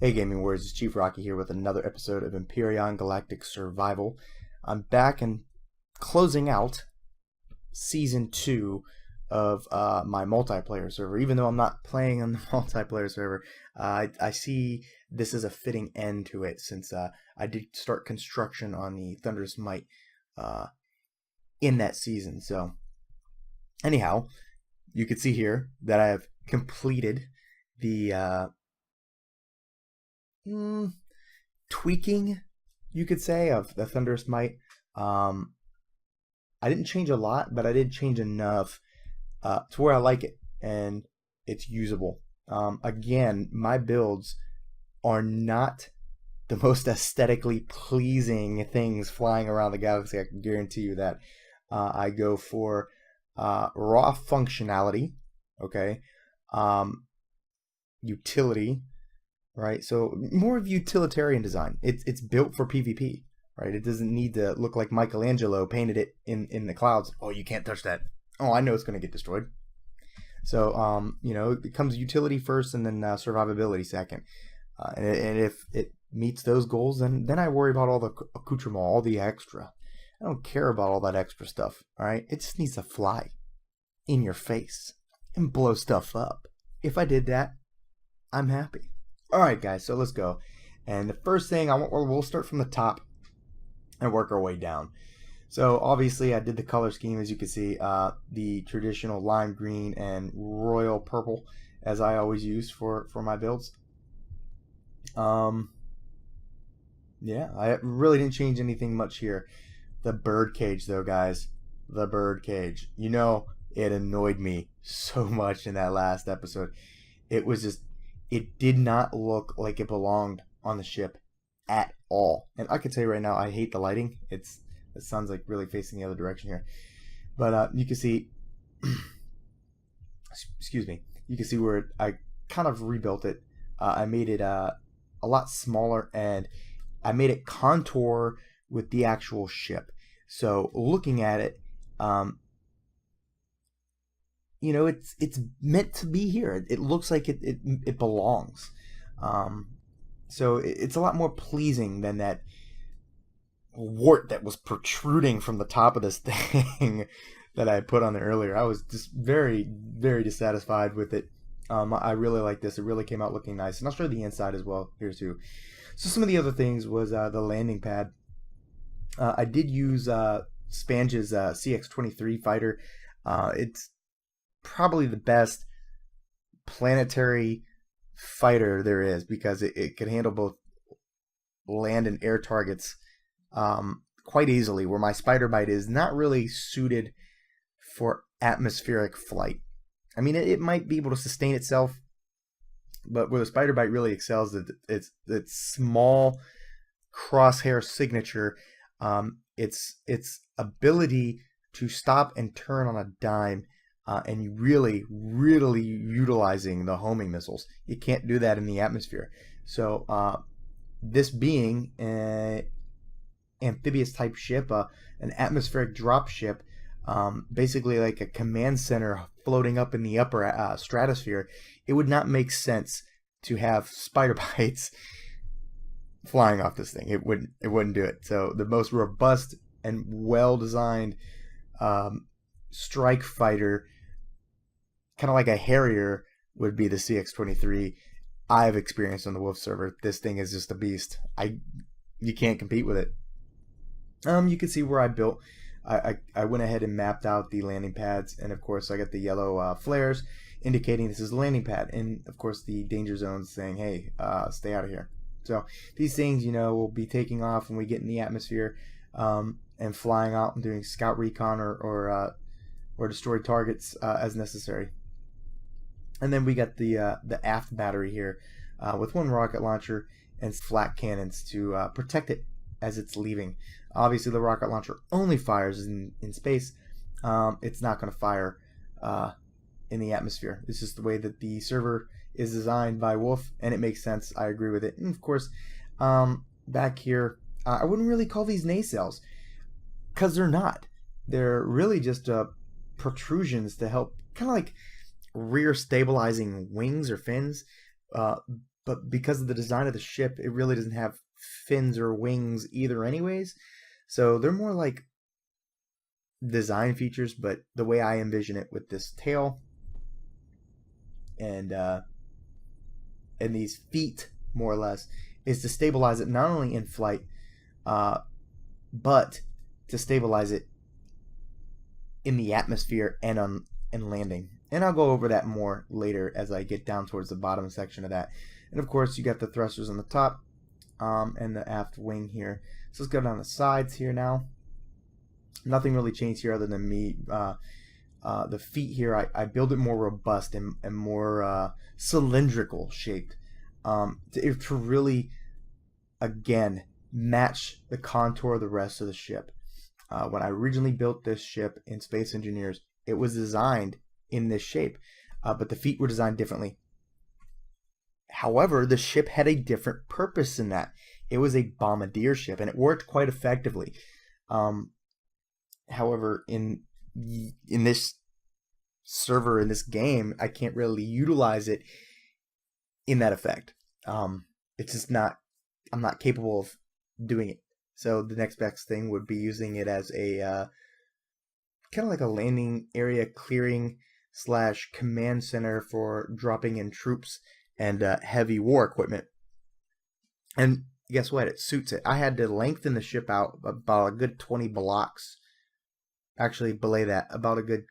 Hey Gaming Warriors, it's Chief Rocky here with another episode of Empyrion Galactic Survival. I'm back and closing out Season 2 of my multiplayer server. Even though I'm not playing on the multiplayer server, I see this as a fitting end to it since I did start construction on the Thunderous Might in that season. So anyhow, you can see here that I have completed the tweaking, you could say, of the Thunderous Might. I didn't change a lot, but I did change enough to where I like it and it's usable. Again, my builds are not the most aesthetically pleasing things flying around the galaxy. I can guarantee you that. I go for raw functionality, okay, utility, right? So more of utilitarian design. It's built for PvP, right? It doesn't need to look like Michelangelo painted it in the clouds. Oh, you can't touch that. Oh, I know it's going to get destroyed. So, it comes utility first and then survivability second. And if it meets those goals, then I worry about all the accoutrement, all the extra. I don't care about all that extra stuff, all right? It just needs to fly in your face and blow stuff up. If I did that, I'm happy. Alright guys, so let's go. And the first thing, we'll start from the top and work our way down. So obviously I did the color scheme, as you can see, the traditional lime green and royal purple, as I always use for my builds. Yeah, I really didn't change anything much here. The bird cage though, guys, the bird cage. You know, it annoyed me so much in that last episode. It was just, it did not look like it belonged on the ship at all. And I can tell you right now, I hate the lighting. The sun's like really facing the other direction here. But you can see, excuse me, you can see where I kind of rebuilt it. I made it a lot smaller and I made it contour with the actual ship. So looking at it, it's meant to be here. It looks like it belongs. So it's a lot more pleasing than that wart that was protruding from the top of this thing that I put on there earlier. I was just very, very dissatisfied with it. I really like this. It really came out looking nice. And I'll show you the inside as well here too. So some of the other things was the landing pad. I did use Spange's CX-23 fighter. It's probably the best planetary fighter there is because it can handle both land and air targets quite easily, where my Spider Bite is not really suited for atmospheric flight. I mean, it might be able to sustain itself, but where the Spider Bite really excels, it's small crosshair signature. Its ability to stop and turn on a dime, and really utilizing the homing missiles. You can't do that in the atmosphere. So this being an amphibious type ship, an atmospheric drop ship, basically like a command center floating up in the upper stratosphere, it would not make sense to have Spider Bites flying off this thing. It wouldn't do it. So the most robust and well-designed strike fighter, kind of like a Harrier, would be the CX-23. I've experienced on the Wolf server. This thing is just a beast. You can't compete with it. You can see where I built. I went ahead and mapped out the landing pads, and of course I got the yellow flares indicating this is a landing pad, and of course the danger zones saying, hey, stay out of here. So these things, will be taking off when we get in the atmosphere, and flying out and doing scout recon or destroy targets as necessary. And then we got the aft battery here with one rocket launcher and flak cannons to protect it as it's leaving. Obviously, the rocket launcher only fires in space. It's not going to fire in the atmosphere. It's just the way that the server is designed by Wolf, and it makes sense. I agree with it. And of course, back here, I wouldn't really call these nacelles, because they're not. They're really just protrusions to help, kind of like rear stabilizing wings or fins. but because of the design of the ship, it really doesn't have fins or wings either anyways. So they're more like design features, but the way I envision it with this tail and these feet, more or less, is to stabilize it not only in flight, but to stabilize it in the atmosphere and on and landing. And I'll go over that more later as I get down towards the bottom section of that. And of course, you got the thrusters on the top and the aft wing here. So let's go down the sides here now. Nothing really changed here other than me. The feet here, I build it more robust and more cylindrical shaped to really, again, match the contour of the rest of the ship. When I originally built this ship in Space Engineers, it was designed in this shape, but the feet were designed differently. However, the ship had a different purpose in that. It was a bombardier ship, and it worked quite effectively. However, in this server, in this game, I can't really utilize it in that effect. It's just not, I'm not capable of doing it. So the next best thing would be using it as a kind of like a landing area clearing / command center for dropping in troops and heavy war equipment. And guess what? It suits it. I had to lengthen the ship out about a good 20 blocks. Actually, belay that, about a good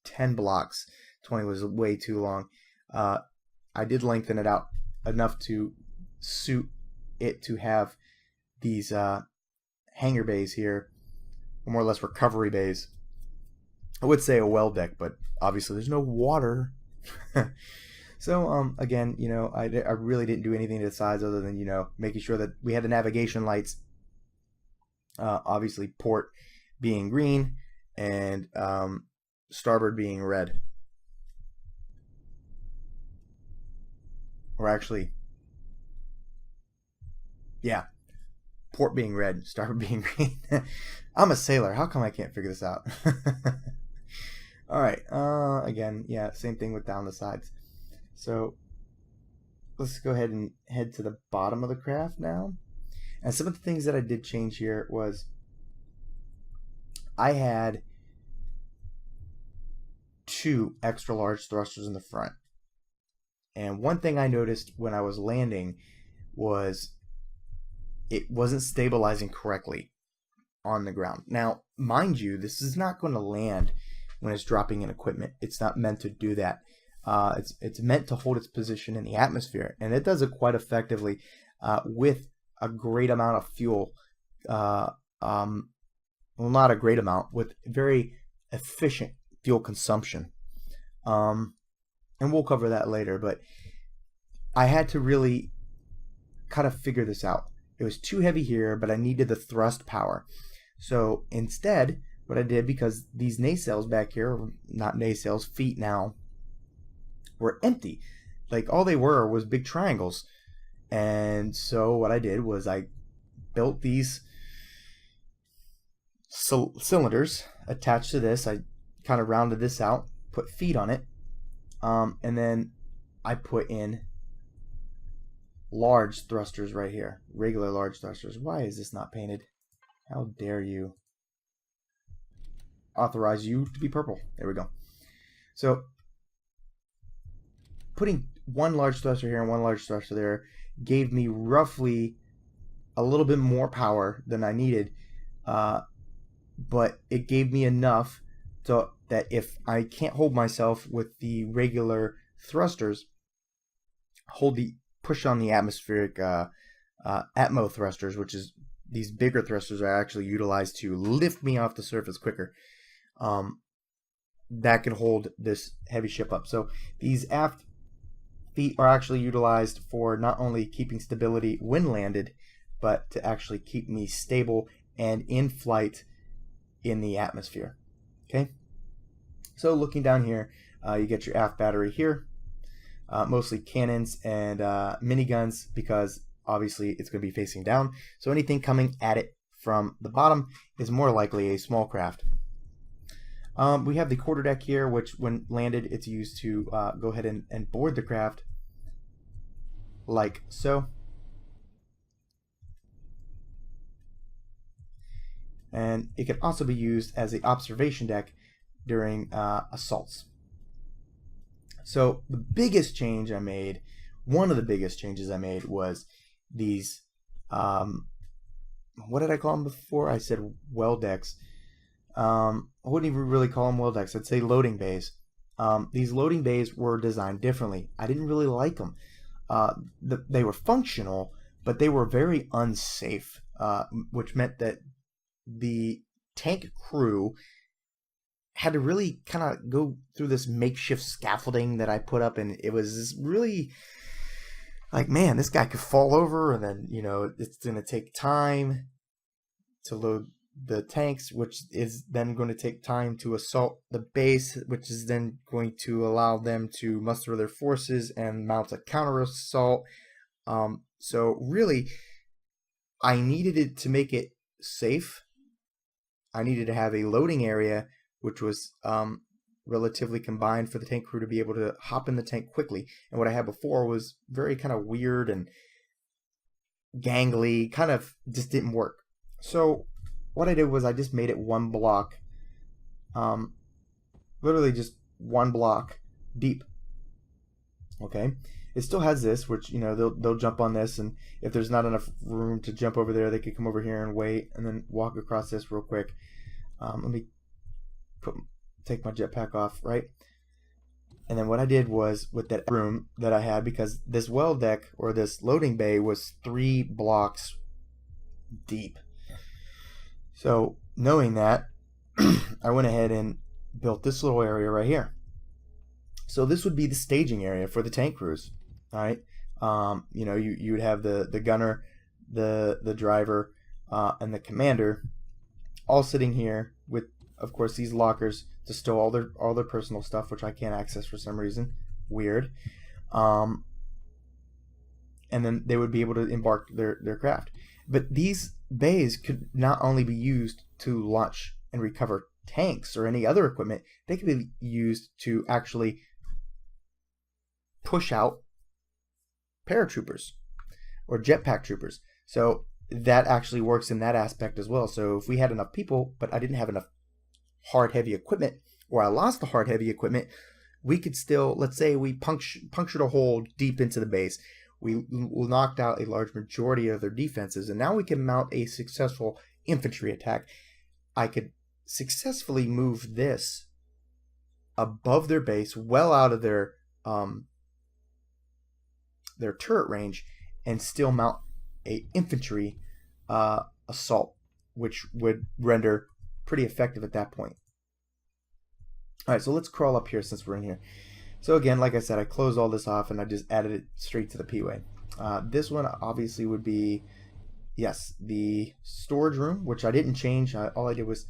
10 blocks. 20 was way too long. I did lengthen it out enough to suit it to have these hangar bays here, or more or less recovery bays. I would say a well deck, but obviously there's no water. So again, you know, I really didn't do anything to the sides other than, you know, making sure that we had the navigation lights. Obviously port being green and starboard being red. Or actually, yeah, port being red, starboard being green. I'm a sailor. How come I can't figure this out? All right. Again, yeah, same thing with down the sides. So let's go ahead and head to the bottom of the craft now. And some of the things that I did change here was I had 2 extra large thrusters in the front. And one thing I noticed when I was landing was it wasn't stabilizing correctly on the ground. Now, mind you, this is not going to land when it's dropping in equipment. It's not meant to do that. It's meant to hold its position in the atmosphere, and it does it quite effectively with a great amount of fuel. Well, not a great amount, with very efficient fuel consumption. And we'll cover that later, but I had to really kind of figure this out. It was too heavy here, but I needed the thrust power. So instead, what I did, because these nacelles back here, not nacelles, feet now, were empty. Like, all they were was big triangles. And so what I did was I built these cylinders attached to this. I kind of rounded this out, put feet on it, and then I put in large thrusters right here, regular large thrusters. Why is this not painted? How dare you? Authorize you to be purple. There we go. So putting one large thruster here and one large thruster there gave me roughly a little bit more power than I needed, but it gave me enough so that if I can't hold myself with the regular thrusters, push on the atmospheric atmo thrusters, which is these bigger thrusters are actually utilized to lift me off the surface quicker. That can hold this heavy ship up. So these aft feet are actually utilized for not only keeping stability when landed, but to actually keep me stable and in flight in the atmosphere. Okay. So looking down here, you get your aft battery here, mostly cannons and miniguns, because obviously it's going to be facing down. So anything coming at it from the bottom is more likely a small craft. We have the quarterdeck here, which when landed, it's used to go ahead and board the craft. like so. And it can also be used as an observation deck during assaults. So the biggest change I made, one of the biggest changes I made, was these, what did I call them before? I said well decks. I wouldn't even really call them well decks. I'd say loading bays. These loading bays were designed differently. I didn't really like them. They were functional, but they were very unsafe, which meant that the tank crew had to really kind of go through this makeshift scaffolding that I put up, and it was really like, man, this guy could fall over, and then, you know, it's going to take time to load the tanks, which is then going to take time to assault the base, which is then going to allow them to muster their forces and mount a counter assault. So really, I needed it to make it safe. I needed to have a loading area which was relatively combined for the tank crew to be able to hop in the tank quickly. And what I had before was very kind of weird and gangly, kind of just didn't work. So what I did was I just made it one block, literally just one block deep. Okay, it still has this, which, you know, they'll jump on this, and if there's not enough room to jump over there, they could come over here and wait, and then walk across this real quick. Let me take my jetpack off, right? And then what I did was, with that room that I had, because this well deck or this loading bay was 3 blocks deep. So knowing that, I went ahead and built this little area right here. So this would be the staging area for the tank crews. All right, you know, you would have the gunner, the driver, and the commander, all sitting here with, of course, these lockers to stow all their personal stuff, which I can't access for some reason. Weird. And then they would be able to embark their craft. But these bays could not only be used to launch and recover tanks or any other equipment, they could be used to actually push out paratroopers or jetpack troopers. So that actually works in that aspect as well. So if we had enough people, but I didn't have enough hard heavy equipment, or I lost the hard heavy equipment, we could still, let's say we punctured a hole deep into the base. We knocked out a large majority of their defenses, and now we can mount a successful infantry attack. I could successfully move this above their base, well out of their turret range, and still mount a infantry assault, which would render pretty effective at that point. All right, so let's crawl up here since we're in here. So again, like I said, I closed all this off and I just added it straight to the P-way. This one obviously would be, yes, the storage room, which I didn't change. All I did was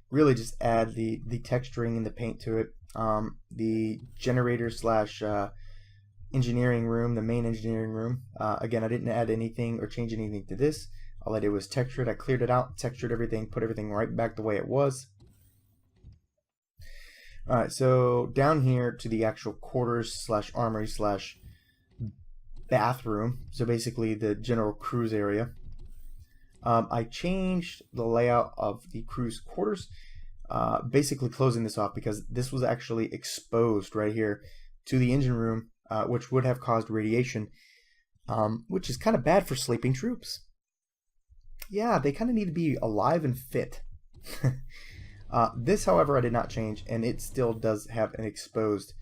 really just add the texturing and the paint to it. The generator slash engineering room, the main engineering room. Again, I didn't add anything or change anything to this. All I did was texture it. I cleared it out, textured everything, put everything right back the way it was. Alright, so down here to the actual quarters slash armory slash bathroom, so basically the general cruise area. I changed the layout of the cruise quarters, basically closing this off because this was actually exposed right here to the engine room, which would have caused radiation, which is kind of bad for sleeping troops. Yeah, they kind of need to be alive and fit. This, however, I did not change, and it still does have an exposed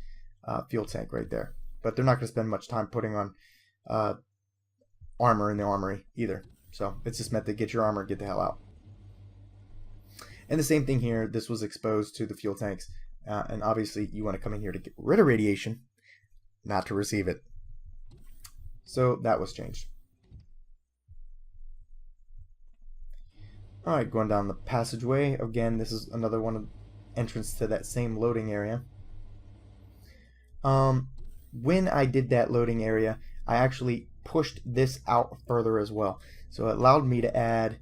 fuel tank right there. But they're not going to spend much time putting on armor in the armory either. So it's just meant to get your armor, get the hell out. And the same thing here. This was exposed to the fuel tanks, and obviously you want to come in here to get rid of radiation, not to receive it. So that was changed. Alright, going down the passageway. Again, this is another one of entrance to that same loading area. When I did that loading area, I actually pushed this out further as well. So it allowed me to add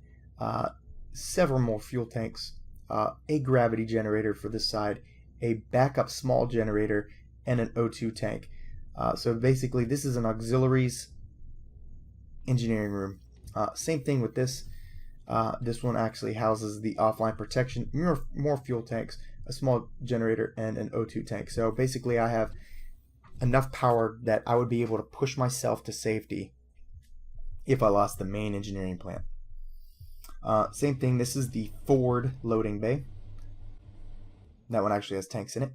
several more fuel tanks, a gravity generator for this side, a backup small generator, and an O2 tank. So basically this is an auxiliaries engineering room. Same thing with this. This one actually houses the offline protection, more fuel tanks, a small generator, and an O2 tank. So basically I have enough power that I would be able to push myself to safety if I lost the main engineering plant. Same thing, this is the forward loading bay. That one actually has tanks in it.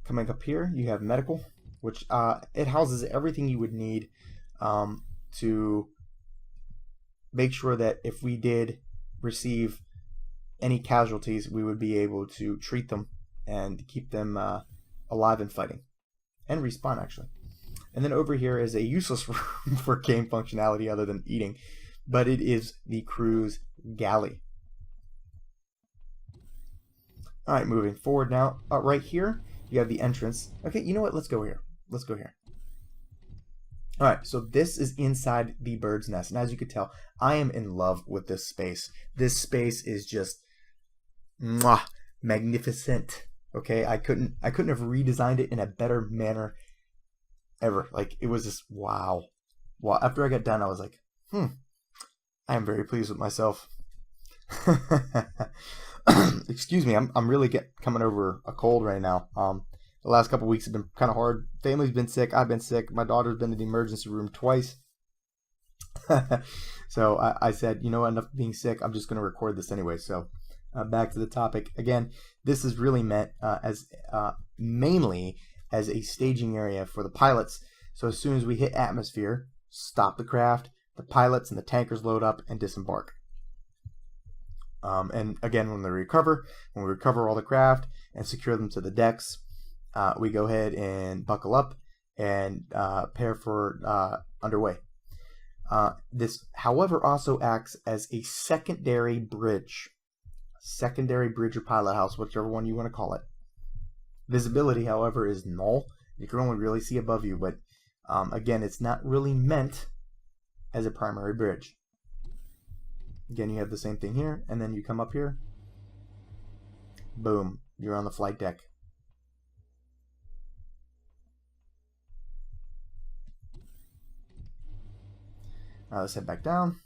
Coming up here, you have medical, which it houses everything you would need to make sure that if we did receive any casualties, we would be able to treat them and keep them alive and fighting. And respawn, actually. And then over here is a useless room for game functionality other than eating, but it is the crew's galley. Alright, moving forward now. Right here, you have the entrance. Okay, you know what? Let's go here. Let's go here. Alright, so this is inside the bird's nest. And as you can tell, I am in love with this space. This space is just magnificent. Okay, I couldn't have redesigned it in a better manner ever. Like, it was just wow. After I got done, I was like, I am very pleased with myself. Excuse me, I'm really coming over a cold right now. The last couple weeks have been kind of hard. Family's been sick. I've been sick. My daughter's been in the emergency room twice. So I said, you know what, enough being sick. I'm just going to record this anyway. So back to the topic. Again, this is really meant as mainly as a staging area for the pilots. So as soon as we hit atmosphere, stop the craft, the pilots and the tankers load up and disembark. And again, when we recover all the craft and secure them to the decks, we go ahead and buckle up and prepare for underway. This, however, also acts as a secondary bridge or pilot house, whichever one you want to call it. Visibility, however, is null. You can only really see above you, but again, it's not really meant as a primary bridge. Again, you have the same thing here, and then you come up here. Boom, you're on the flight deck. Now let's head back down.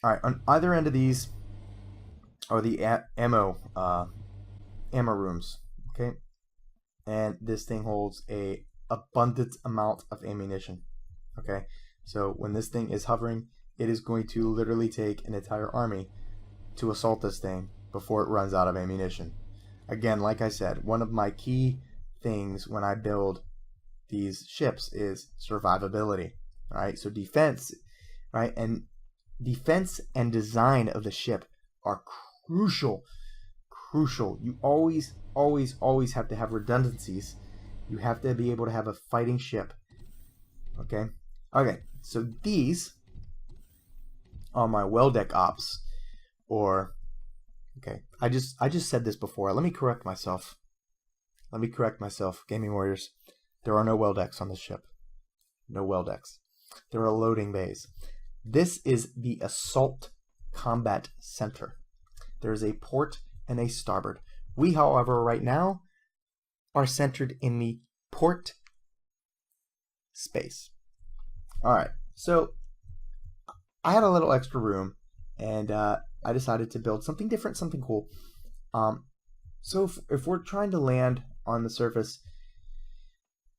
Alright, on either end of these are the ammo rooms. Okay, and this thing holds a abundant amount of ammunition. Okay, so when this thing is hovering, it is going to literally take an entire army to assault this thing before it runs out of ammunition. Again, like I said, one of my key things when I build these ships is survivability. Alright, so defense, right, and defense and design of the ship are crucial. You always have to have redundancies. You have to be able to have a fighting ship. Okay, so these are my well deck ops, or I just said this before. Let me correct myself, Gaming Warriors. There are no well decks on this ship. No well decks. There are loading bays. This is the Assault Combat Center. There is a port and a starboard. We, however, right now are centered in the port space. Alright, so I had a little extra room, and I decided to build something different, something cool. So if we're trying to land on the surface,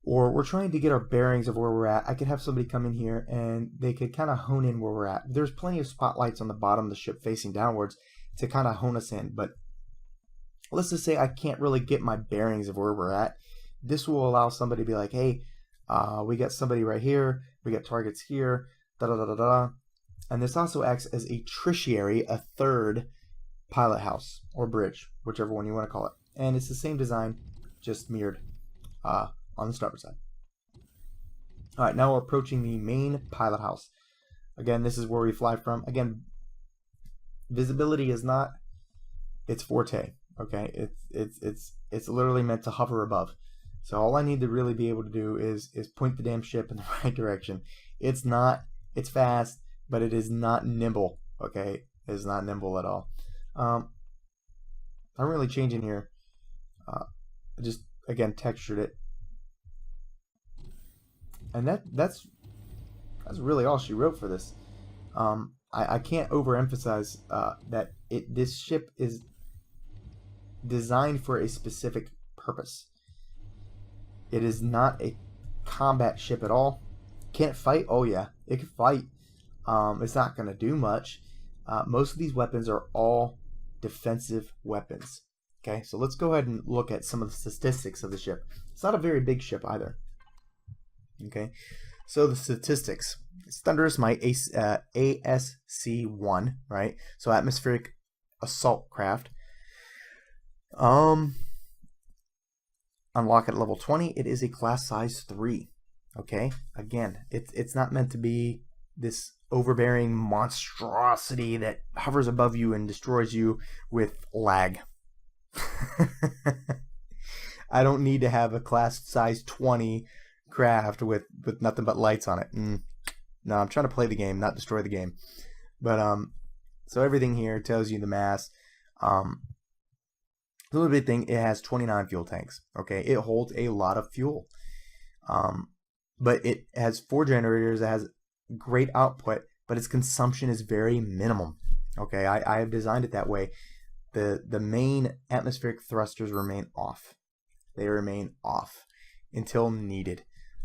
or we're trying to get our bearings of where we're at, I could have somebody come in here and they could kind of hone in where we're at. There's plenty of spotlights on the bottom of the ship facing downwards to kind of hone us in, but let's just say I can't really get my bearings of where we're at. This will allow somebody to be like, hey, we got somebody right here, we got targets here, da-da-da-da-da. And this also acts as a tertiary, a third pilot house or bridge, whichever one you want to call it. And it's the same design, just mirrored on the starboard side. Alright, now we're approaching the main pilot house. Again, this is where we fly from. Again, visibility is not its forte. Okay, it's literally meant to hover above. So all I need to really be able to do is point the damn ship in the right direction. It's fast, but it is not nimble. Okay, it is not nimble at all. I'm really changing here. I just again textured it. And that's really all she wrote for this. I can't overemphasize that this ship is designed for a specific purpose. It is not a combat ship at all. Can it fight? Oh yeah, it can fight. It's not going to do much. Most of these weapons are all defensive weapons. Okay, so let's go ahead and look at some of the statistics of the ship. It's not a very big ship either. Okay, so the statistics. It's Thunderous Might, ASC1, right? So atmospheric assault craft. Unlock at level 20. It is a class size 3. Okay, again, it's not meant to be this overbearing monstrosity that hovers above you and destroys you with lag. I don't need to have a class size 20 craft with nothing but lights on it. No, I'm trying to play the game, not destroy the game. But so everything here tells you the mass. The little bit thing, it has 29 fuel tanks. Okay, it holds a lot of fuel. But it has 4 generators. It has great output, but its consumption is very minimum. Okay, I have designed it that way. The main atmospheric thrusters remain off. They remain off until needed.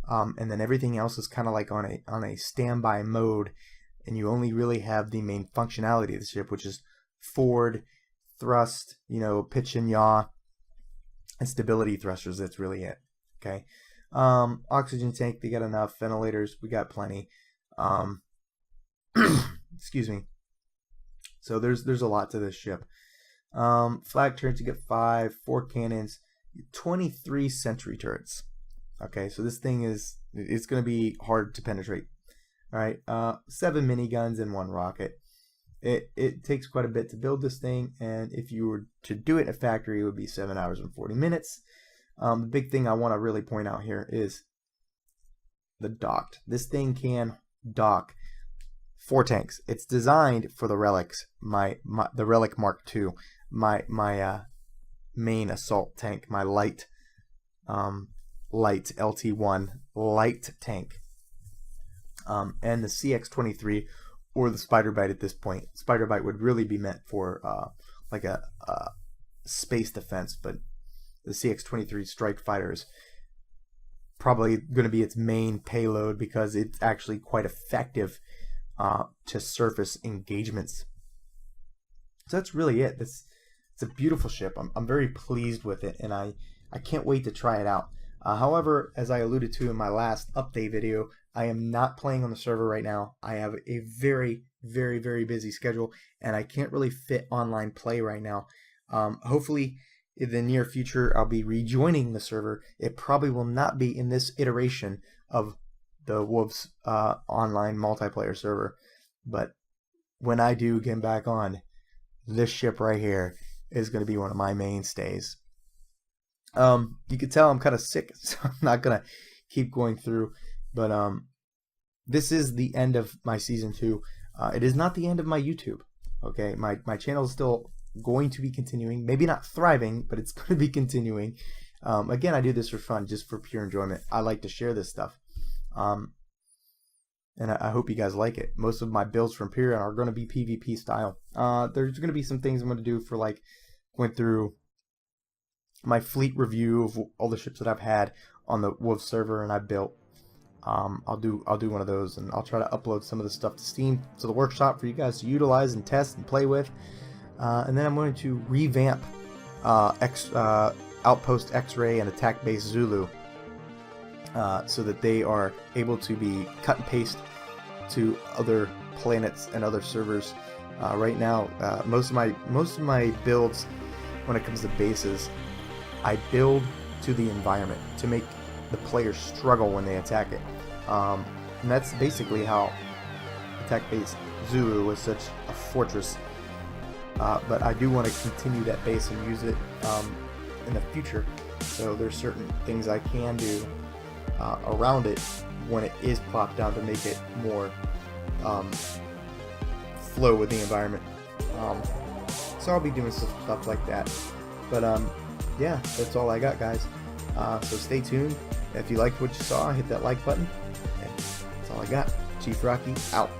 And then everything else is kind of like on a standby mode, and you only really have the main functionality of the ship, which is forward thrust, pitch and yaw, and stability thrusters. That's really it. Okay. Oxygen tank, they got enough. Ventilators, we got plenty. Excuse me. So there's a lot to this ship. Flag turrets, you get 5, 4 cannons, 23 sentry turrets. Okay, so this thing it's going to be hard to penetrate. All right, 7 miniguns and 1 rocket. It takes quite a bit to build this thing, and if you were to do it in a factory, it would be 7 hours and 40 minutes. The big thing I want to really point out here is the docked. This thing can dock 4 tanks. It's designed for the relics. The relic Mark II. My main assault tank. My light LT1 light tank. And the CX-23 or the Spider Bite at this point. Spider Bite would really be meant for like a space defense, but the CX-23 Strike Fighter is probably going to be its main payload because it's actually quite effective to surface engagements. So that's really it. It's a beautiful ship. I'm very pleased with it, and I can't wait to try it out. However, as I alluded to in my last update video, I am not playing on the server right now. I have a very, very, very busy schedule, and I can't really fit online play right now. Hopefully, in the near future, I'll be rejoining the server. It probably will not be in this iteration of the Wolves online multiplayer server, but when I do get back on, this ship right here is going to be one of my mainstays. You can tell I'm kind of sick, so I'm not going to keep going through, but this is the end of my season 2. It is not the end of my YouTube. Okay, my channel is still going to be continuing, maybe not thriving, but it's going to be continuing. Again, I do this for fun, just for pure enjoyment. I like to share this stuff, and I hope you guys like it. Most of my builds from Empyrion are going to be PvP style. There's going to be some things I'm going to do for like going through my fleet review of all the ships that I've had on the Wolves server and I built. I'll do one of those, and I'll try to upload some of the stuff to Steam, to the workshop, for you guys to utilize and test and play with. And then I'm going to revamp Outpost X-Ray and Attack Base Zulu so that they are able to be cut and paste to other planets and other servers. Right now, most of my builds, when it comes to bases, I build to the environment to make the players struggle when they attack it. And that's basically how Attack Base Zulu was such a fortress. But I do want to continue that base and use it in the future. So there's certain things I can do around it when it is plopped down to make it more flow with the environment. So I'll be doing some stuff like that. But yeah, that's all I got, guys. So stay tuned. If you liked what you saw, hit that like button. And that's all I got. Chief Rocky, out.